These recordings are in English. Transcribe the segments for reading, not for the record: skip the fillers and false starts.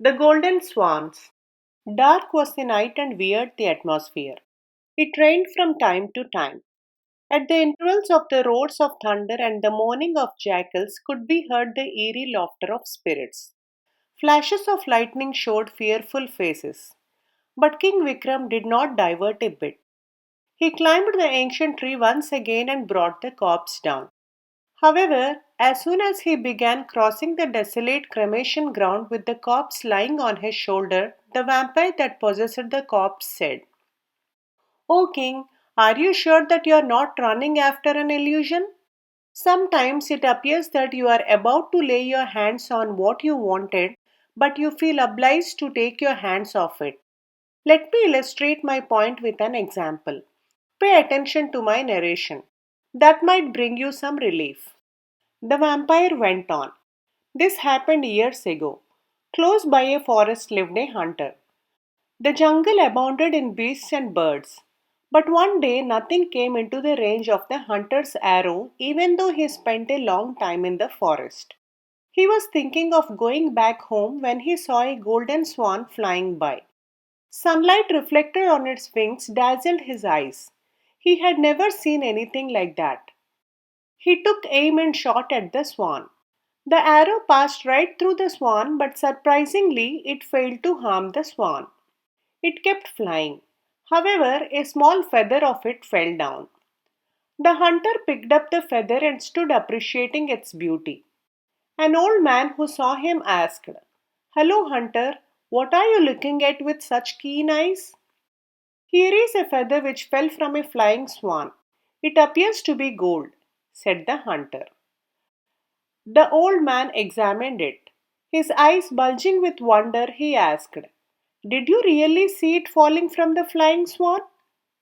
The Golden Swans. Dark was the night and weird the atmosphere. It rained from time to time. At the intervals of the roars of thunder and the moaning of jackals could be heard the eerie laughter of spirits. Flashes of lightning showed fearful faces. But King Vikram did not divert a bit. He climbed the ancient tree once again and brought the corpse down. However, as soon as he began crossing the desolate cremation ground with the corpse lying on his shoulder, the vampire that possessed the corpse said, "O king, are you sure that you are not running after an illusion? Sometimes it appears that you are about to lay your hands on what you wanted, but you feel obliged to take your hands off it. Let me illustrate my point with an example. Pay attention to my narration. That might bring you some relief." The vampire went on. This happened years ago. Close by a forest lived a hunter. The jungle abounded in beasts and birds. But one day nothing came into the range of the hunter's arrow, even though he spent a long time in the forest. He was thinking of going back home when he saw a golden swan flying by. Sunlight reflected on its wings dazzled his eyes. He had never seen anything like that. He took aim and shot at the swan. The arrow passed right through the swan, but surprisingly, it failed to harm the swan. It kept flying. However, a small feather of it fell down. The hunter picked up the feather and stood appreciating its beauty. An old man who saw him asked, "Hello, hunter, what are you looking at with such keen eyes?" "Here is a feather which fell from a flying swan. It appears to be gold," said the hunter. The old man examined it. His eyes bulging with wonder, he asked, "Did you really see it falling from the flying swan?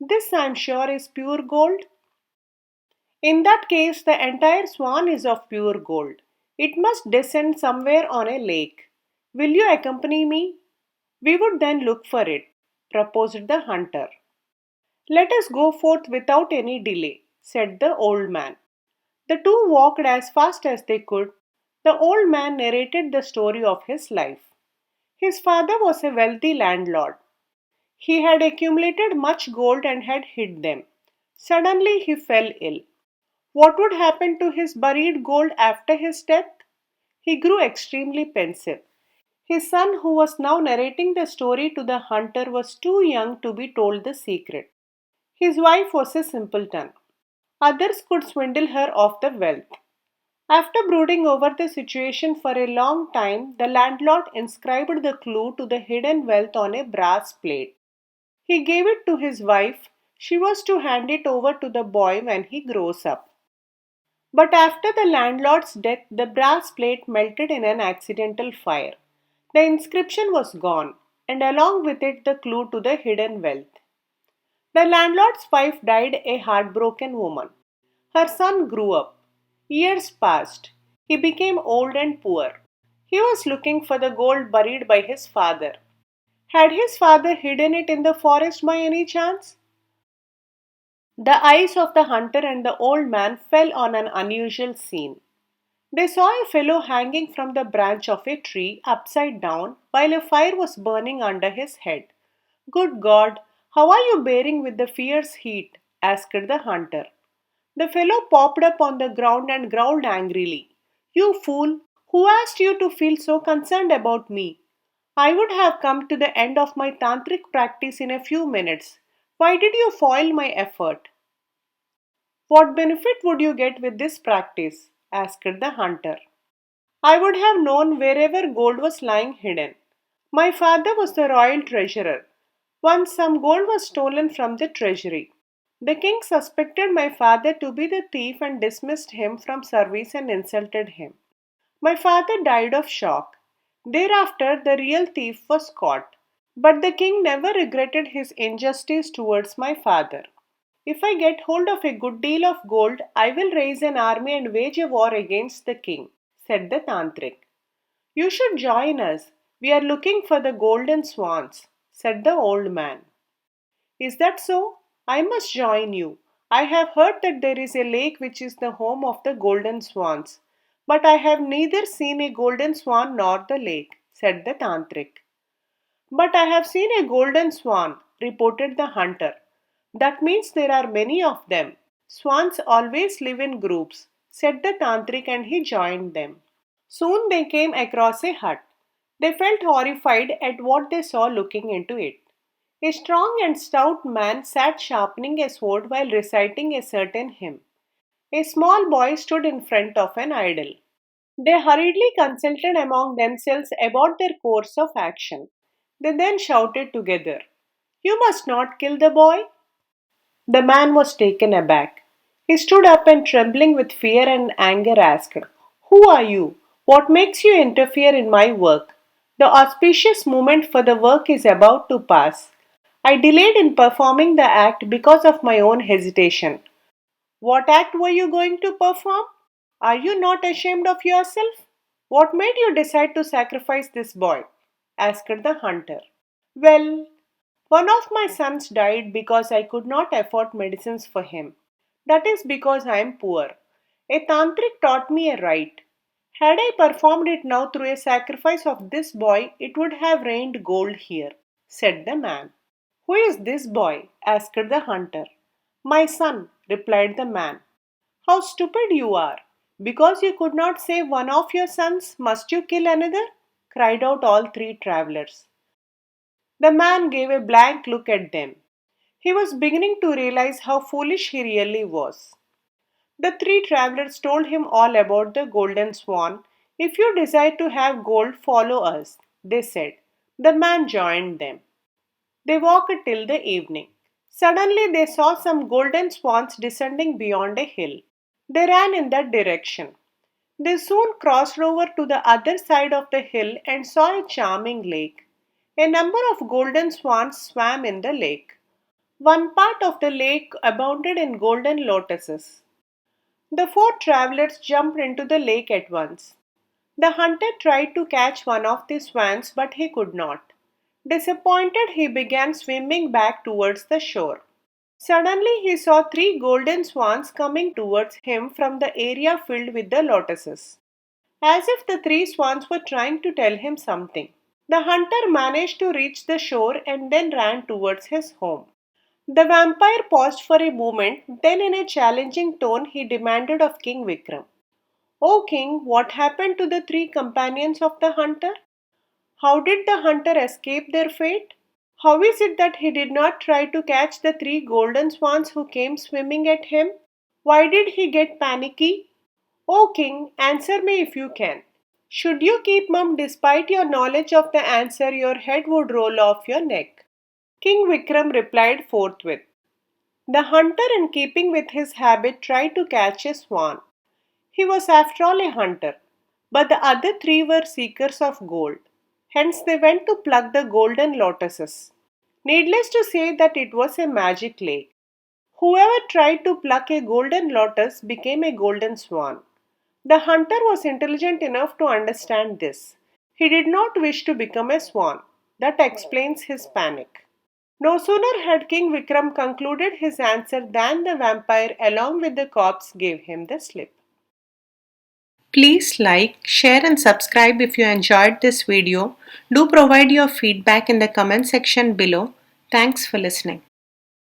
This, I am sure, is pure gold." "In that case, the entire swan is of pure gold. It must descend somewhere on a lake. Will you accompany me? We would then look for it," proposed the hunter. "Let us go forth without any delay," said the old man. The two walked as fast as they could. The old man narrated the story of his life. His father was a wealthy landlord. He had accumulated much gold and had hid them. Suddenly he fell ill. What would happen to his buried gold after his death? He grew extremely pensive. His son, who was now narrating the story to the hunter, was too young to be told the secret. His wife was a simpleton. Others could swindle her of the wealth. After brooding over the situation for a long time, the landlord inscribed the clue to the hidden wealth on a brass plate. He gave it to his wife. She was to hand it over to the boy when he grows up. But after the landlord's death, the brass plate melted in an accidental fire. The inscription was gone, and along with it the clue to the hidden wealth. The landlord's wife died a heartbroken woman. Her son grew up. Years passed. He became old and poor. He was looking for the gold buried by his father. Had his father hidden it in the forest by any chance? The eyes of the hunter and the old man fell on an unusual scene. They saw a fellow hanging from the branch of a tree upside down while a fire was burning under his head. "Good God, how are you bearing with the fierce heat?" asked the hunter. The fellow popped up on the ground and growled angrily. "You fool! Who asked you to feel so concerned about me? I would have come to the end of my tantric practice in a few minutes. Why did you foil my effort?" "What benefit would you get with this practice?" asked the hunter. "I would have known wherever gold was lying hidden. My father was the royal treasurer. Once some gold was stolen from the treasury. The king suspected my father to be the thief and dismissed him from service and insulted him. My father died of shock. Thereafter, the real thief was caught. But the king never regretted his injustice towards my father. If I get hold of a good deal of gold, I will raise an army and wage a war against the king," said the tantric. "You should join us. We are looking for the golden swans," said the old man. "Is that so? I must join you. I have heard that there is a lake which is the home of the golden swans, but I have neither seen a golden swan nor the lake," said the tantric. But I have seen a golden swan, reported the hunter. That means there are many of them. Swans always live in groups, said the tantric, and he joined them. Soon they came across a hut. They felt horrified at what they saw looking into it. A strong and stout man sat sharpening a sword while reciting a certain hymn. A small boy stood in front of an idol. They hurriedly consulted among themselves about their course of action. They then shouted together, "You must not kill the boy." The man was taken aback. He stood up and, trembling with fear and anger, asked, "Who are you? What makes you interfere in my work? The auspicious moment for the work is about to pass. I delayed in performing the act because of my own hesitation." "What act were you going to perform? Are you not ashamed of yourself? What made you decide to sacrifice this boy?" asked the hunter. "Well, one of my sons died because I could not afford medicines for him. That is because I am poor. A tantric taught me a rite. Had I performed it now through a sacrifice of this boy, it would have rained gold here," said the man. "Who is this boy?" asked the hunter. "My son," replied the man. "How stupid you are! Because you could not save one of your sons, must you kill another?" cried out all three travelers. The man gave a blank look at them. He was beginning to realize how foolish he really was. The three travelers told him all about the Golden Swan. "If you desire to have gold, follow us," they said. The man joined them. They walked till the evening. Suddenly they saw some golden swans descending beyond a hill. They ran in that direction. They soon crossed over to the other side of the hill and saw a charming lake. A number of golden swans swam in the lake. One part of the lake abounded in golden lotuses. The four travelers jumped into the lake at once. The hunter tried to catch one of the swans, but he could not. Disappointed, he began swimming back towards the shore. Suddenly, he saw three golden swans coming towards him from the area filled with the lotuses, as if the three swans were trying to tell him something. The hunter managed to reach the shore and then ran towards his home. The vampire paused for a moment, then, in a challenging tone, he demanded of King Vikram, "O king, what happened to the three companions of the hunter? How did the hunter escape their fate? How is it that he did not try to catch the three golden swans who came swimming at him? Why did he get panicky? O king, answer me if you can. Should you keep mum despite your knowledge of the answer, your head would roll off your neck." King Vikram replied forthwith. The hunter, in keeping with his habit, tried to catch a swan. He was after all a hunter, but the other three were seekers of gold. Hence they went to pluck the golden lotuses. Needless to say that it was a magic lake. Whoever tried to pluck a golden lotus became a golden swan. The hunter was intelligent enough to understand this. He did not wish to become a swan. That explains his panic. No sooner had King Vikram concluded his answer than the vampire, along with the corpse, gave him the slip. Please like, share, and subscribe if you enjoyed this video. Do provide your feedback in the comment section below. Thanks for listening.